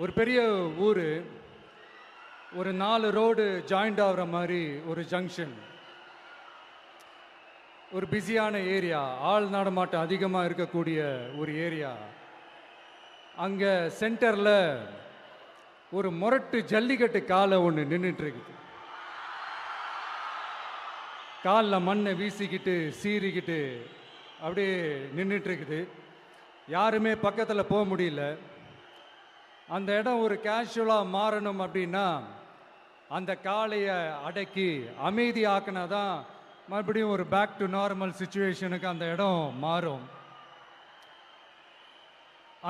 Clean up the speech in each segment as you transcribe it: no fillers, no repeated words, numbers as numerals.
ஒரு பெரிய ஊர், ஒரு 4 ரோடு ஜாயிண்ட் ஆகிற மாதிரி ஒரு ஜங்ஷன், ஒரு பிஸியான ஏரியா, ஆள் நடமாட்டம் அதிகமாக இருக்கக்கூடிய ஒரு ஏரியா. அங்கே சென்டரில் ஒரு முரட்டு ஜல்லிக்கட்டு காலை ஒன்று நின்றுட்டு இருக்குது. காலில் மண்ணை வீசிக்கிட்டு சீறிக்கிட்டு அப்படியே நின்றுட்டு இருக்குது. யாருமே பக்கத்தில் போக முடியல. அந்த இடம் ஒரு கேஷுவலாக மாறணும் அப்படின்னா அந்த காளையை அடக்கி அமைதி ஆக்கினா தான் மறுபடியும் ஒரு பேக் டு நார்மல் சுச்சுவேஷனுக்கு அந்த இடம் மாறும்.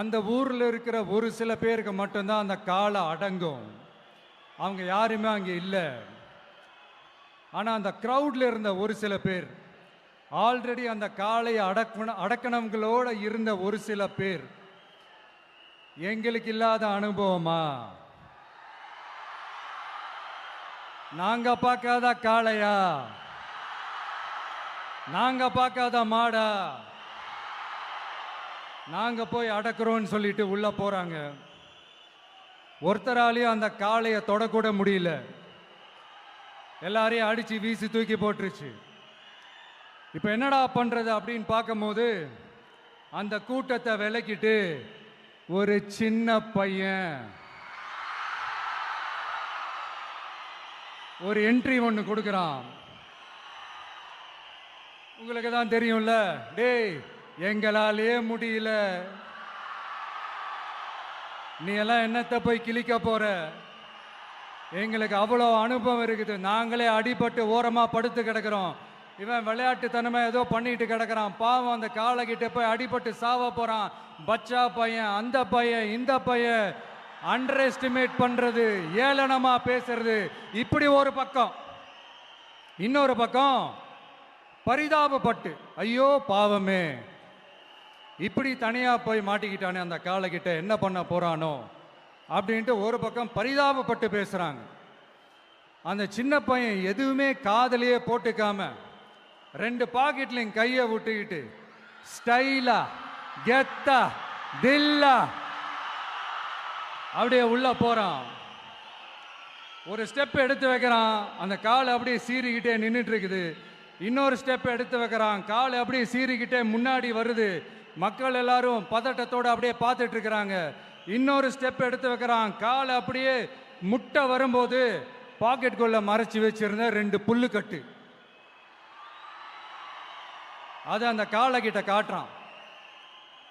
அந்த ஊரில் இருக்கிற ஒரு சில பேருக்கு மட்டும்தான் அந்த காளை அடங்கும். அவங்க யாருமே அங்கே இல்லை. ஆனால் அந்த க்ரௌடில் இருந்த ஒரு சில பேர், ஆல்ரெடி அந்த காளையை அடக்கணங்களோட இருந்த ஒரு சில பேர், எங்களுக்கு இல்லாத அனுபவமா? நாங்க பார்க்காத காளையா? நாங்க பார்க்காத மாடா? நாங்க போய் அடக்குறோம்னு சொல்லிட்டு உள்ள போறாங்க. ஒருத்தராலையும் அந்த காளையை தொடக்கூட முடியல. எல்லாரையும் அடிச்சு வீசி தூக்கி போட்டுருச்சு. இப்ப என்னடா பண்றது அப்படின்னு பார்க்கும்போது அந்த கூட்டத்தை விலக்கிட்டு ஒரு சின்ன பையன் ஒரு என்ட்ரி ஒன்று கொடுக்குறான். உங்களுக்கு தான் தெரியும்ல, டேய் எங்களாலே முடியல, நீ எல்லாம் என்னத்தை போய் கிழிக்க போற? எங்களுக்கு அவ்வளோ அனுபவம் இருக்குது, நாங்களே அடிபட்டு ஓரமா படுத்து கிடக்கிறோம். இவன் விளையாட்டுத்தனமா ஏதோ பண்ணிட்டு கிடக்கிறான், பாவம் அந்த காலை கிட்ட போய் அடிபட்டு சாவ போறான். பச்சா பையன், அந்த பையன், இந்த பையன், அண்டர் எஸ்டிமேட் பண்றது, ஏளனமா பேசுறது, இப்படி ஒரு பக்கம். இன்னொரு பக்கம் பரிதாபப்பட்டு, ஐயோ பாவமே, இப்படி தனியா போய் மாட்டிக்கிட்டானே அந்த காலை கிட்ட, என்ன பண்ண போறானோ அப்படின்ட்டு ஒரு பக்கம் பரிதாபப்பட்டு பேசுறாங்க. அந்த சின்ன பையன் எதுவுமே காதலையே போட்டுக்காம 2 பாக்கெட்லையும் கையை விட்டுக்கிட்டு ஸ்டைலா கெத்தா தில்லா அப்படியே உள்ள போறான். ஒரு ஸ்டெப் எடுத்து வைக்கிறான், அந்த கால் அப்படியே சீறிக்கிட்டே நின்றுட்டு இருக்குது. இன்னொரு ஸ்டெப் எடுத்து வைக்கிறான், கால் அப்படியே சீறிக்கிட்டே முன்னாடி வருது. மக்கள் எல்லாரும் பதட்டத்தோடு அப்படியே பார்த்துட்டு இருக்கிறாங்க. இன்னொரு ஸ்டெப் எடுத்து வைக்கிறான், கால் அப்படியே முட்டை வரும்போது பாக்கெட்டுக்குள்ள மறைச்சி வச்சிருந்த 2 புல்லுக்கட்டு அது அந்த காலை கிட்ட காட்டுறான்.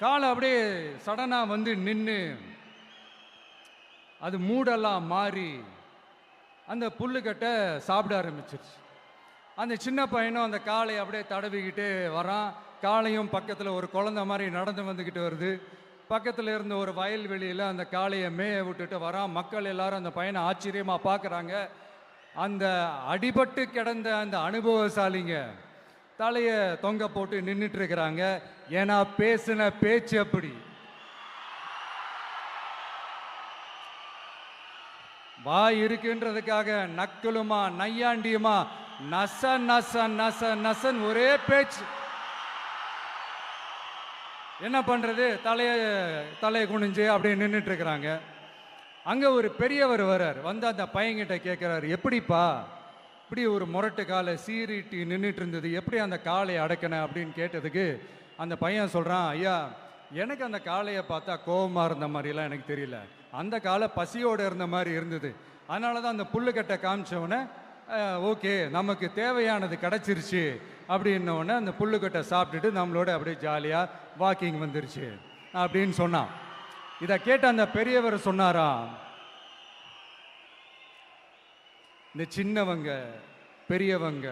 காலை அப்படியே சடனா வந்து நின்று அது மூடெல்லாம் மாறி அந்த புல்லுக்கட்டை சாப்பிட ஆரம்பிச்சிருச்சு. அந்த சின்ன பையனும் அந்த காளை அப்படியே தடவிக்கிட்டு வரான். காளையும் பக்கத்தில் ஒரு குழந்தை மாதிரி நடந்து வந்துக்கிட்டு வருது. பக்கத்தில் இருந்த ஒரு வயல்வெளியில் அந்த காளையை மேய விட்டுட்டு வரான். மக்கள் எல்லாரும் அந்த பையனை ஆச்சரியமாக பார்க்குறாங்க. அந்த அடிபட்டு கிடந்த அந்த அனுபவசாலிங்க தலையை தொங்க போட்டு நின்றுட்டு இருக்கிறாங்க. ஏன்னா பேசின பேச்சு அப்படி. வாய் இருக்குன்றதுக்காக நக்கலுமா நையாண்டியுமா நச நச நச நசன் ஒரே பேச்சு. என்ன பண்றது, தலையை குனிஞ்சு அப்படியே நின்றுட்டு இருக்கிறாங்க. அங்க ஒரு பெரியவர் வர்றார். வந்து அந்த பையன்கிட்ட கேட்கிறாரு, எப்படிப்பா இப்படி ஒரு முரட்டு காலை சீறிட்டு நின்றுட்டு இருந்தது, எப்படி அந்த காளையை அடக்கின அப்படின்னு கேட்டதுக்கு அந்த பையன் சொல்றான், ஐயா எனக்கு அந்த காளையை பார்த்தா கோபமா இருந்த மாதிரிலாம் எனக்கு தெரியல, அந்த காலை பசியோடு இருந்த மாதிரி இருந்தது. அதனால தான் அந்த புல்லுக்கட்டை காமிச்சவொடனே ஓகே நமக்கு தேவையானது கிடச்சிருச்சு அப்படின்னோடனே அந்த புல்லுக்கட்டை சாப்பிட்டுட்டு நம்மளோட அப்படியே ஜாலியாக வாக்கிங் வந்துருச்சு அப்படின்னு சொன்னான். இதை கேட்ட அந்த பெரியவர் சொன்னாராம், இந்த சின்னவங்க பெரியவங்க,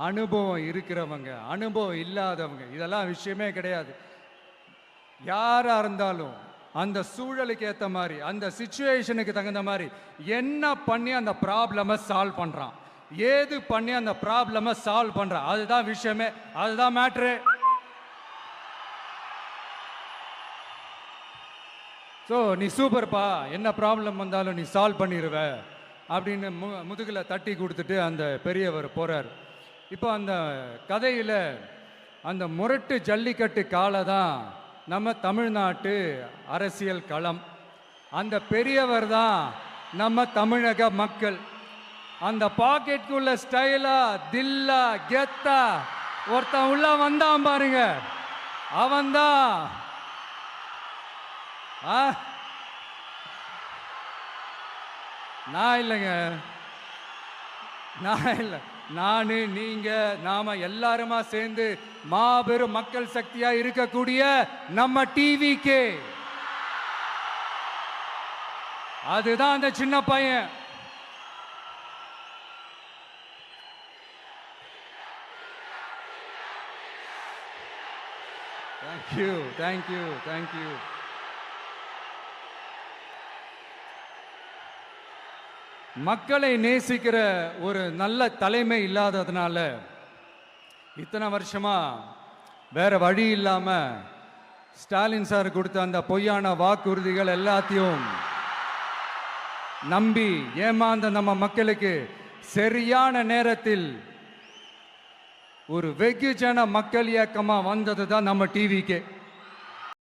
அனுபவம் இருக்கிறவங்க அனுபவம் இல்லாதவங்க இதெல்லாம் விஷயமே கிடையாது. யாரா இருந்தாலும் அந்த சூழலுக்கு ஏற்ற மாதிரி, அந்த சிச்சுவேஷனுக்கு தகுந்த மாதிரி என்ன பண்ணி அந்த ப்ராப்ளமை சால்வ் பண்றான், ஏது பண்ணி அந்த ப்ராப்ளமை சால்வ் பண்றான், அதுதான் விஷயமே, அதுதான் மேட்ரு. ஸோ நீ சூப்பர்ப்பா, என்ன ப்ராப்ளம் வந்தாலும் நீ சால்வ் பண்ணிடுவ அப்படின்னு முதுகில் தட்டி கொடுத்துட்டு அந்த பெரியவர் போறார். இப்போ அந்த கதையில் அந்த முரட்டு ஜல்லிக்கட்டு காலை தான் நம்ம தமிழ்நாட்டு அரசியல் களம். அந்த பெரியவர் தான் நம்ம தமிழக மக்கள். அந்த பாக்கெட்டுக்குள்ள ஸ்டைலா தில்லா கெத்தா ஒருத்தன் உள்ள வந்தான் பாருங்க, அவன்தான் நான் இல்லைங்க, நான் இல்லை, நானு நீங்க நாம எல்லாருமா சேர்ந்து மாபெரும் மக்கள் சக்தியா இருக்கக்கூடிய நம்ம டிவிகே. அதுதான் அந்த சின்ன பையன். Thank you thank you thank you. மக்களை நேசிக்கிற ஒரு நல்ல தலைமை இல்லாததுனால இத்தனை வருஷமா வேற வழி இல்லாம ஸ்டாலின் சார் கொடுத்த அந்த பொய்யான வாக்குறுதிகள் எல்லாத்தையும் நம்பி ஏமாந்த நம்ம மக்களுக்கு சரியான நேரத்தில் ஒரு வெகுஜன மக்கள் இயக்கமா வந்தது தான் நம்ம டிவிகே.